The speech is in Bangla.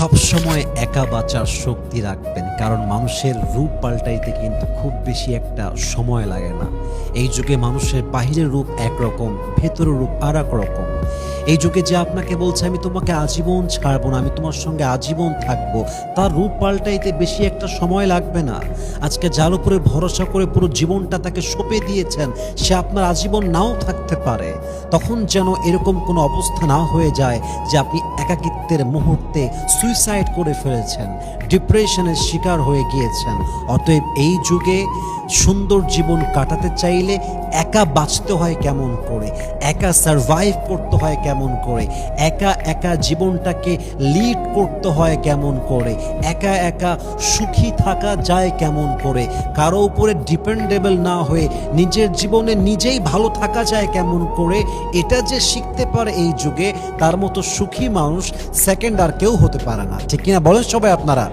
সবসময় একা বাঁচার শক্তি রাখবেন, কারণ মানুষের রূপ পাল্টাইতে কিন্তু খুব বেশি একটা সময় লাগে না। এই যুগে মানুষের বাহিরের রূপ একরকম, ভেতরের রূপ আর এক রকম। এই যুগে যে আপনাকে বলছে আমি তোমাকে আজীবন ছাড়বো না, আমি তোমার সঙ্গে আজীবন থাকবো, তার রূপ পাল্টাইতে বেশি একটা সময় লাগবে না। আজকে যার উপরে ভরসা করে পুরো জীবনটা তাকে সঁপে দিয়েছেন, সে আপনার আজীবন নাও থাকতে পারে। তখন যেন এরকম কোনো অবস্থা না হয়ে যায় যে আপনি একাকিত্বের মুহূর্তে সুইসাইড করে ফেলেছেন, ডিপ্রেশনের শিকার হয়ে গিয়েছেন। অতএব এই যুগে সুন্দর জীবন কাটাতে চাইলে একা বাঁচতে হয় কেমন করে, একা সারভাইভ করতে হয় কেমন করে, একা একা জীবনটাকে লিড করতে হয় কেমন করে, একা একা সুখী থাকা যায় কেমন করে, কারো উপরে ডিপেন্ডেবল না হয়ে নিজের জীবনে নিজেই ভালো থাকা যায় কেমন করে, এটা যে শিখতে পারে এই যুগে, তার মতো সুখী মানুষ সেকেন্ড আর কেউ হতে পারে না। ঠিক কিনা বলেন সবাই আপনারা?